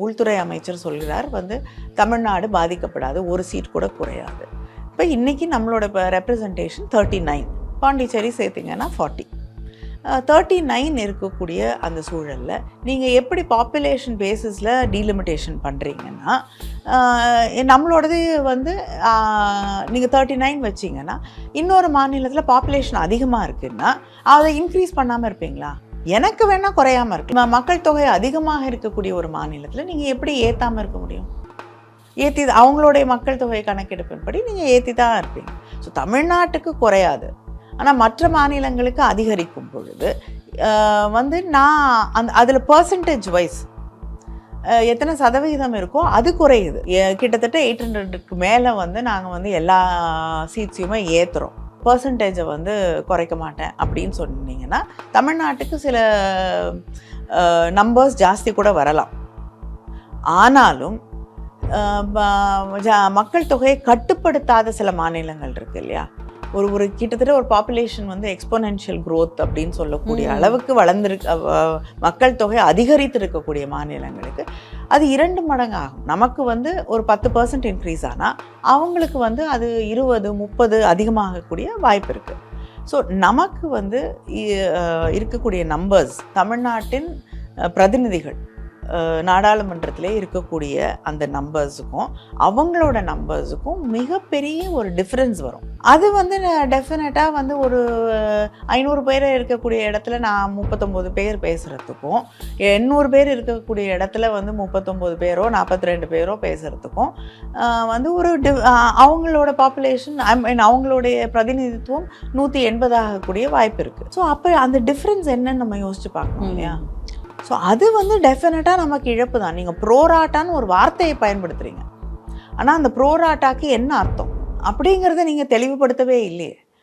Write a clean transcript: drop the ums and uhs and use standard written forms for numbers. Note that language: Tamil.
உள்துறை அமைச்சர் சொல்கிறார் வந்து தமிழ்நாடு பாதிக்கப்படாது, ஒரு சீட் கூட குறையாது. இப்போ இன்றைக்கி நம்மளோட ரெப்ரசன்டேஷன் 39, பாண்டிச்சேரி சேர்த்திங்கன்னா 40. 39 இருக்கக்கூடிய அந்த சூழலில் நீங்கள் எப்படி பாப்புலேஷன் பேசிஸில் டீலிமிட்டேஷன் பண்ணுறீங்கன்னா, நம்மளோடது வந்து நீங்கள் 39 வச்சிங்கன்னா இன்னொரு மாநிலத்தில் பாப்புலேஷன் அதிகமாக இருக்குன்னா அதை இன்க்ரீஸ் பண்ணாமல் இருப்பீங்களா? எனக்கு வேணால் குறையாமல் இருக்கு. மக்கள் தொகை அதிகமாக இருக்கக்கூடிய ஒரு மாநிலத்தில் நீங்கள் எப்படி ஏற்றாமல் இருக்க முடியும்? ஏற்றி அவங்களுடைய மக்கள் தொகை கணக்கெடுப்பின்படி நீங்கள் ஏற்றி தான் இருப்பீங்க. ஸோ தமிழ்நாட்டுக்கு குறையாது, ஆனால் மற்ற மாநிலங்களுக்கு அதிகரிக்கும் பொழுது வந்து நான் அதில் பர்சன்டேஜ் வைஸ் எத்தனை சதவிகிதம் இருக்கோ அது குறையுது. கிட்டத்தட்ட 800க்கு மேலே வந்து நாங்கள் வந்து எல்லா சீட்ஸையுமே ஏற்றுறோம், பர்சன்டேஜை வந்து குறைக்க மாட்டேன் அப்படின்னு சொன்னீங்கன்னா தமிழ்நாட்டுக்கு சில நம்பர்ஸ் ஜாஸ்தி கூட வரலாம். ஆனாலும் மக்கள் தொகையை கட்டுப்படுத்தாத சில மாநிலங்கள் இருக்குது இல்லையா? ஒரு கிட்டத்தட்ட ஒரு பாப்புலேஷன் வந்து எக்ஸ்போனென்ஷியல் க்ரோத் அப்படின்னு சொல்லக்கூடிய அளவுக்கு மக்கள் தொகை அதிகரித்து இருக்கக்கூடிய மாநிலங்களுக்கு அது 2 மடங்கு ஆகும். நமக்கு வந்து ஒரு 10% இன்க்ரீஸ் ஆனால் அவங்களுக்கு வந்து அது 20-30 அதிகமாகக்கூடிய வாய்ப்பு இருக்குது. ஸோ நமக்கு வந்து இருக்கக்கூடிய நம்பர்ஸ், தமிழ்நாட்டின் பிரதிநிதிகள் நாடாளுமன்றத்திலே இருக்கக்கூடிய அந்த நம்பர்ஸுக்கும் அவங்களோட நம்பர்ஸுக்கும் மிகப்பெரிய ஒரு டிஃப்ரென்ஸ் வரும். அது வந்து டெஃபினட்டாக வந்து ஒரு 500 பேர் இருக்கக்கூடிய இடத்துல நான் 39 பேர் பேசுகிறதுக்கும் 800 பேர் இருக்கக்கூடிய இடத்துல வந்து 39 பேரோ 42 பேரோ பேசுகிறதுக்கும் வந்து ஒரு அவங்களோட பாப்புலேஷன் அவங்களுடைய பிரதிநிதித்துவம் 180 ஆகக்கூடிய வாய்ப்பு இருக்குது. ஸோ அப்போ அந்த டிஃப்ரென்ஸ் என்னன்னு நம்ம யோசிச்சு பார்க்கணும் இல்லையா? ஸோ அது வந்து டெஃபினட்டாக நமக்கு இழப்பு தான். நீங்கள் ப்ரோராட்டான்னு ஒரு வார்த்தையை பயன்படுத்துகிறீங்க, ஆனால் அந்த ப்ரோராட்டாக்கு என்ன அர்த்தம் அப்படிங்கிறத நீங்கள் தெளிவுபடுத்தவே இல்லையே.